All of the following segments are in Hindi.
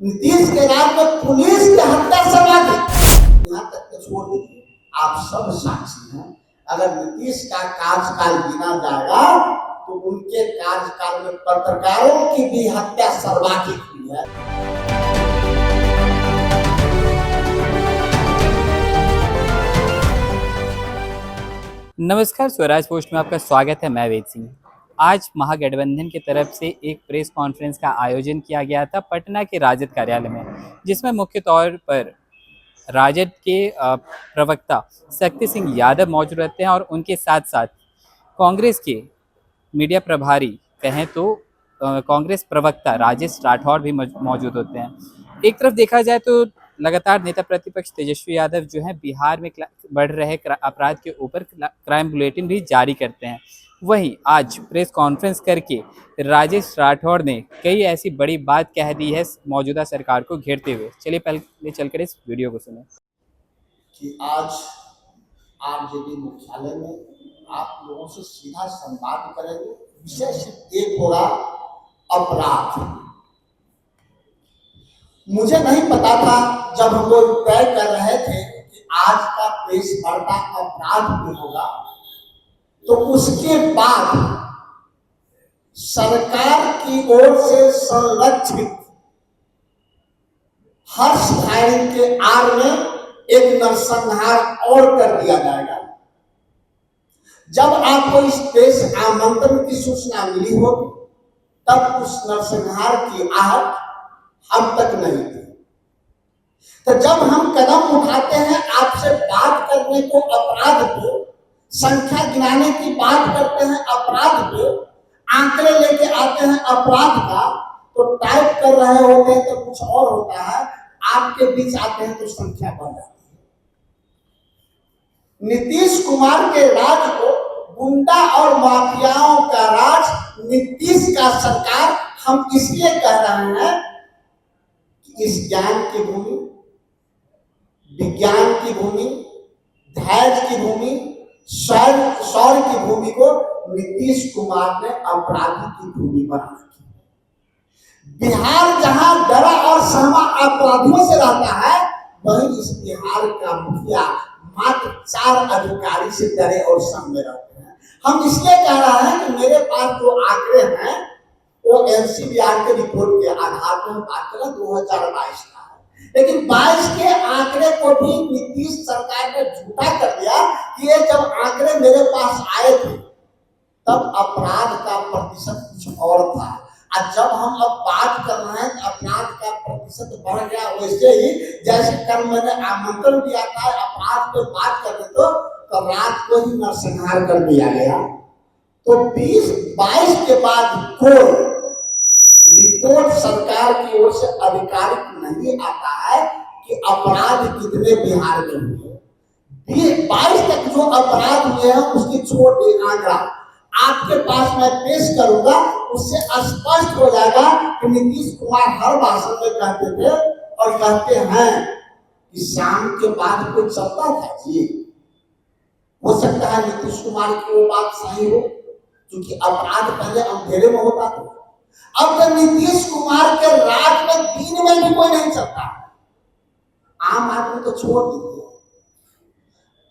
नीतीश के राज में पुलिस की हत्या सर्वाधिक। यहाँ तक तो छोड़ दीजिए, आप सब साक्षी हैं। अगर नीतीश का कार्यकाल गिना जाएगा तो उनके कार्यकाल में पत्रकारों की भी हत्या सर्वाधिक हुई है। नमस्कार, स्वराज पोस्ट में आपका स्वागत है। मैं वेद सिंह। आज महागठबंधन की तरफ से एक प्रेस कॉन्फ्रेंस का आयोजन किया गया था पटना के राजद कार्यालय में, जिसमें मुख्य तौर पर राजद के प्रवक्ता शक्ति सिंह यादव मौजूद रहते हैं और उनके साथ साथ कांग्रेस के मीडिया प्रभारी कहें तो कांग्रेस प्रवक्ता राजेश राठौर भी मौजूद होते हैं। एक तरफ देखा जाए तो लगातार नेता प्रतिपक्ष तेजस्वी यादव जो है बिहार में बढ़ रहे अपराध के ऊपर क्राइम बुलेटिन भी जारी करते हैं। वहीं आज प्रेस कॉन्फ्रेंस करके राजेश राठौर ने कई ऐसी बड़ी बात कह दी है मौजूदा सरकार को घेरते हुए। चलिए पहले चलकर इस वीडियो को सुने। कि आज आरजेडी मुख्यालय में आप लोगों से सीधा संवाद करेंगे। विषय सिर्फ एक होगा, अपराध। मुझे नहीं पता था जब हम लोग तय कर रहे थे कि आज का प्रेस वार्ता अपराध में होगा, तो उसके बाद सरकार की ओर से संरक्षित हर्ष फायरिंग के आड़ में एक नरसंहार और कर दिया जाएगा। जब आपको इस प्रेस आमंत्रण की सूचना मिली होगी तब उस नरसंहार की आहट हम तक नहीं थी। तो जब हम कदम उठाते हैं आपसे बात करने को अपराध पे, संख्या गिनाने की बात करते हैं अपराध पे, आंकड़े लेके आते हैं अपराध का, तो टाइप कर रहे होते हैं तो कुछ और होता है, आपके बीच आते हैं तो संख्या बढ़ जाती है। नीतीश कुमार के राज को गुंडा और माफियाओं का राज, नीतीश का सरकार हम इसलिए कह रहे हैं कि इस ज्ञान की भूमि, विज्ञान की भूमि, धैर्य की भूमि, शौर्य की भूमि को नीतीश कुमार ने अपराधी की भूमि बना रखी। बिहार जहां डरा और सहमा अपराधियों से रहता है, वहीं इस बिहार का मुखिया मात्र 4 अधिकारी से डरे और सहमे रहते हैं। हम इसलिए कह रहे हैं कि मेरे पास जो आंकड़े हैं वो एनसीबीआर के रिपोर्ट के आधार पर हम बात करें 2022 का है, लेकिन 22 के आंकड़े को भी नीतीश सरकार ने झूठा कर दिया कि ये जब आंकड़े मेरे पास आए थे तब अपराध का प्रतिशत कुछ और था, और जब हम अब बात कर रहे हैं अपराध का प्रतिशत बढ़ गया। वैसे ही जैसे कल मैंने आमंत्रण दिया था अपराध पे बात करने तो रात को ही नरसंहार कर दिया गया। तो 20-22 के बाद कोई रिपोर्ट सरकार की ओर से आधिकारिक नहीं आता है कि अपराध कितने बिहार में हुए। 22 तक जो अपराध हुए हैं उसकी छोटी आंकड़ा आपके पास मैं पेश करूंगा, उससे स्पष्ट हो जाएगा कि नीतीश कुमार हर भाषण में कहते थे और कहते हैं कि शाम के बाद कोई चलता था जी। हो सकता है नीतीश कुमार की वो बात सही हो, क्योंकि अपराध पहले अंधेरे में होता था। अब तो नीतीश कुमार के राज में दिन में भी कोई नहीं चलता। आम आदमी तो छोड़ दीजिए,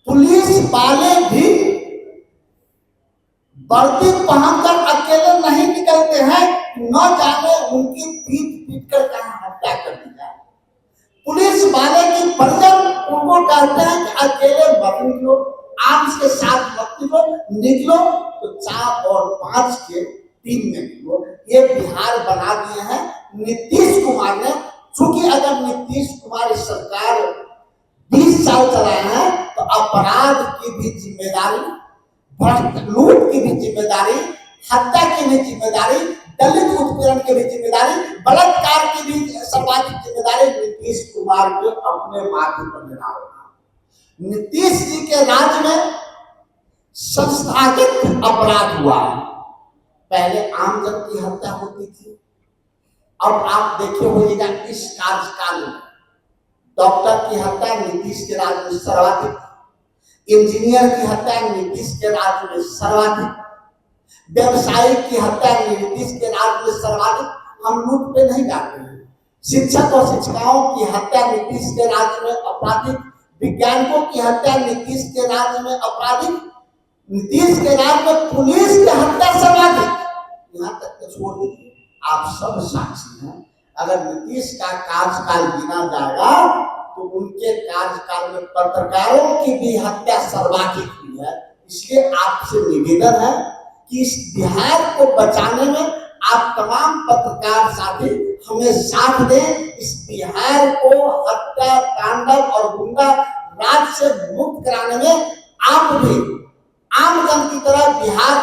पुलिस वाले भी वर्दी पहनकर अकेले नहीं निकलते हैं, न जाने उनकी पीट कर कहां हत्या कर दी जाए। पुलिस वाले की परिजन उनको कहते हैं कि अकेले मत निकलो, आर्म्स के साथ मत निकलो तो 4 और 5 के 3 में निकलो। ये बिहार बना दिए हैं नीतीश कुमार ने। चूंकि अगर नीतीश कुमार सरकार 20 साल चलाए हैं तो अपराध की भी जिम्मेदारी, लूट की भी जिम्मेदारी, हत्या की भी जिम्मेदारी, दलित उत्पीड़न की भी जिम्मेदारी, बलात्कार की भी सर्वाधिक जिम्मेदारी नीतीश कुमार को अपने माथे पर लेना होगा। नीतीश जी के राज्य में संस्थागत अपराध हुआ है। पहले आम जन की हत्या होती थी, अब आप देखे होइएगा इस कार्यकाल में डॉक्टर की हत्या नीतीश के राज्य में सर्वाधिक, इंजीनियर की हत्या नीतीश के राज्य में सर्वाधिक, व्यवसायी की हत्या नीतीश के राज्य में सर्वाधिक। हम लूट पे नहीं जाते हैं, शिक्षक और शिक्षिकाओं की हत्या नीतीश के राज्य में आपराधिक, वैज्ञानिकों की हत्या नीतीश के राज्य में आपराधिक, नीतीश के राज्य में पुलिस की हत्या सर्वाधिक। यहाँ तक तो छोड़ दीजिए, आप सब साक्षी हैं। अगर नीतीश का कार्यकाल गिना जाएगा तो उनके कार्यकाल में पत्रकारों की भी हत्या सर्वाधिक हुई है। इसलिए आपसे निवेदन है कि इस बिहार को बचाने में आप तमाम पत्रकार साथी हमें साथ दें। इस बिहार को हत्या, तांडव और गुंडा राज से मुक्त कराने में आप भी आम जन की तरह, बिहार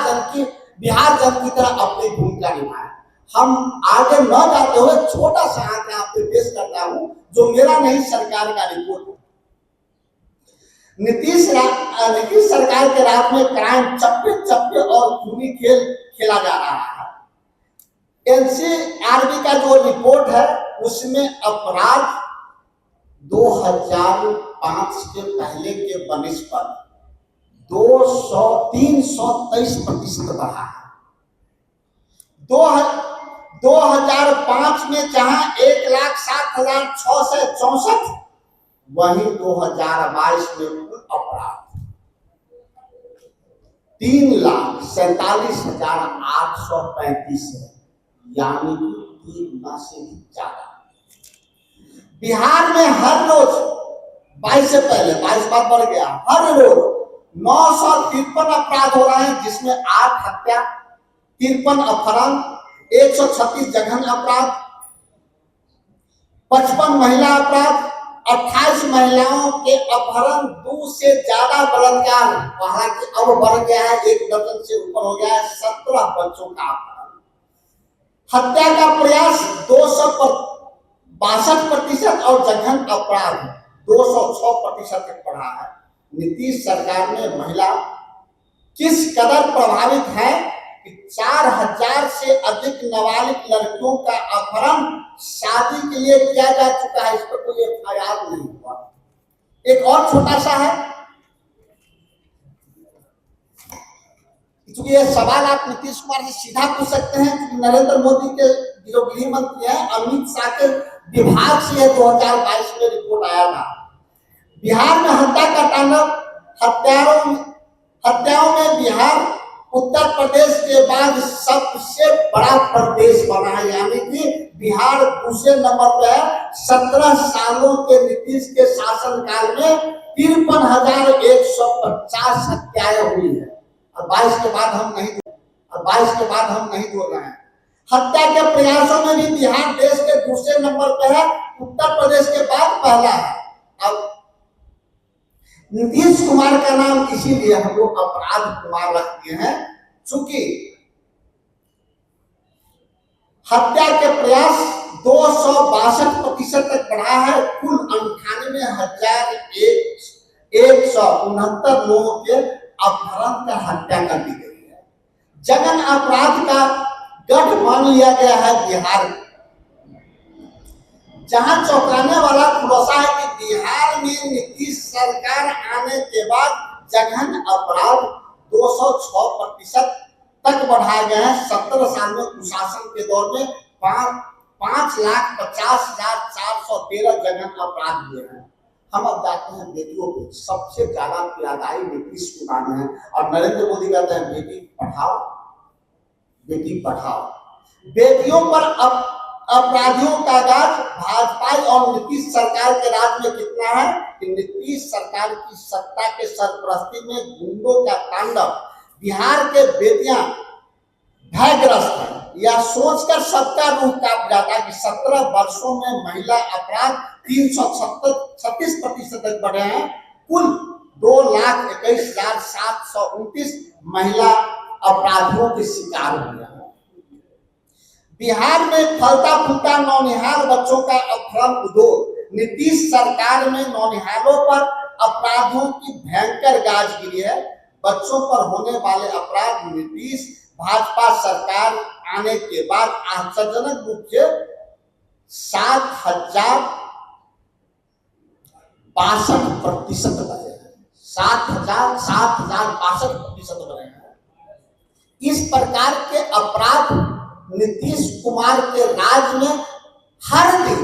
जन की तरह अपनी भूमिका निभाएं। हम आगे न जाते हुए छोटा सा आंकड़ा आपको पेश करता हूं, जो मेरा नहीं सरकार का रिपोर्ट है। नीतीश सरकार के राज में क्राइम चप्पे चप्पे और खूनी खेल खेला जा रहा है। एनसीआरबी का जो रिपोर्ट है उसमें अपराध 2005 के पहले के बनिस्पत 323% बढ़ा है। 2005 में जहां 1,07,664, वहीं 2022 में कुल अपराध 3,47,835 है, यानी कि 3 गुना से भी ज्यादा। बिहार में हर रोज 22 से पहले 22 बार बढ़ गया, हर रोज 953 अपराध हो रहे हैं, जिसमें 8 हत्या, 53 अपहरण, 136 जघन्य अपराध, 55 महिला अपराध, 28 महिलाओं के अपहरण, 2 से ज्यादा बलात्कार, हालांकि अब बढ़ गया है, 1 दर्जन से ऊपर हो गया है, 17 बच्चों का अपहरण, हत्या का प्रयास 262% और जघन्य अपराध 206% तक बढ़ा है। नीतीश सरकार में महिला किस कदर प्रभावित है कि 4000 से अधिक नाबालिग लड़कियों का अपहरण शादी के लिए किया जा चुका है, इस पर कोई एफआईआर नहीं हुआ। एक और छोटा सा है, क्योंकि ये सवाल आप नीतीश कुमार से सीधा पूछ सकते हैं, क्योंकि नरेंद्र मोदी के जो गृह मंत्री है अमित शाह के विभाग से 2022 में रिपोर्ट आया था। बिहार में हत्या का तांडव, हत्याओं में बिहार उत्तर प्रदेश के बाद सबसे बड़ा प्रदेश बना है, यानी कि बिहार दूसरे नंबर पर है। 17 सालों के नीतीश के शासनकाल में 53,150 हत्याएं हुई है, और 22 के बाद हम नहीं बोल रहे हैं। हत्या के प्रयासों में भी बिहार देश के दूसरे नंबर पर है, उत्तर प्रदेश के बाद पहला है। अब नीतीश कुमार का नाम इसीलिए हम लोग अपराध कुमार रखते हैं, चूंकि हत्या के प्रयास 262% तक बढ़ा है। कुल 98,169 लोगों के अपहरण कर हत्या कर दी गई है। जघन्य अपराध का गढ़ मान लिया गया है बिहार, जहां चौंकाने वाला खुलासा है कि बिहार में नीतीश सरकार आने के बाद जघन्य अपराध 206% तक बढ़ाए गए हैं। 17 साल में कुशासन के दौर में 5,50,413 जघन्य अपराध हुए हैं। हम अब जाते हैं बेटियों पे, सबसे ज्यादा पीड़ादायी नीतीश कुमार है, और नरेंद्र मोदी कहते हैं बेटी पढ़ाओ, बेटी पढ़ाओ। बेटियों पर अपराधियों का राज भाजपा और नीतीश सरकार के राज में कितना है कि नीतीश सरकार की सत्ता के सरपरस्ती में गुंडों का तांडव। बिहार के बेटियां भयग्रस्त है, यह सोचकर सबका रूह कांप जाता है कि 17 वर्षों में महिला अपराध 336% तक बढ़े हैं। कुल 2,21,729 महिला अपराधियों के शिकार हुए हैं। बिहार में फलता फूलता नौनिहाल बच्चों का अपहरण उद्योग। नीतीश सरकार में नौनिहालों पर अपराधियों की भयंकर गाजगिरी है। बच्चों पर होने वाले अपराध नीतीश भाजपा सरकार आने के बाद आश्चर्यजनक रूप से 7,062% बढ़े हैं। 7,062% बढ़े हैं। इस प्रकार के अपराध नीतीश कुमार के राज में हर दिन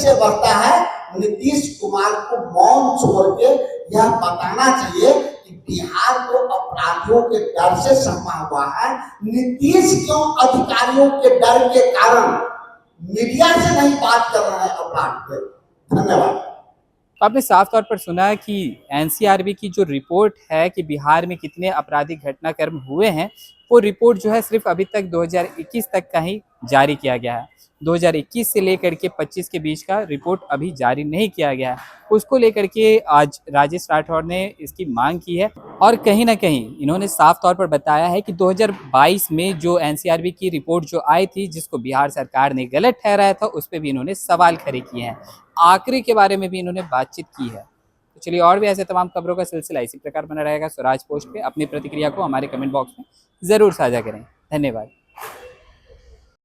से बढ़ता है, नीतीश कुमार को मौन छोड़ के यह बताना चाहिए कि बिहार को अपराधियों के डर से समा हुआ है। नीतीश क्यों अधिकारियों के डर के कारण मीडिया से नहीं बात कर रहे हैं अपराध पे? धन्यवाद। तो आपने साफ तौर पर सुना कि एनसीआरबी की जो रिपोर्ट है कि बिहार में कितने आपराधिक घटनाक्रम हुए हैं, वो रिपोर्ट जो है सिर्फ अभी तक 2021 तक का ही जारी किया गया है। 2021 से लेकर के 25 के बीच का रिपोर्ट अभी जारी नहीं किया गया है। उसको लेकर के आज राजेश राठौर ने इसकी मांग की है और कहीं ना कहीं इन्होंने साफ तौर पर बताया है कि 2022 में जो एनसीआरबी की रिपोर्ट जो आई थी, जिसको बिहार सरकार ने गलत ठहराया था, उस पर भी इन्होंने सवाल खड़े किए हैं। आखिरी के बारे में भी इन्होंने बातचीत की है। तो चलिए, और भी ऐसे तमाम खबरों का सिलसिला इसी प्रकार बना रहेगा स्वराज पोस्ट पे। अपनी प्रतिक्रिया को हमारे कमेंट बॉक्स में ज़रूर साझा करें। धन्यवाद।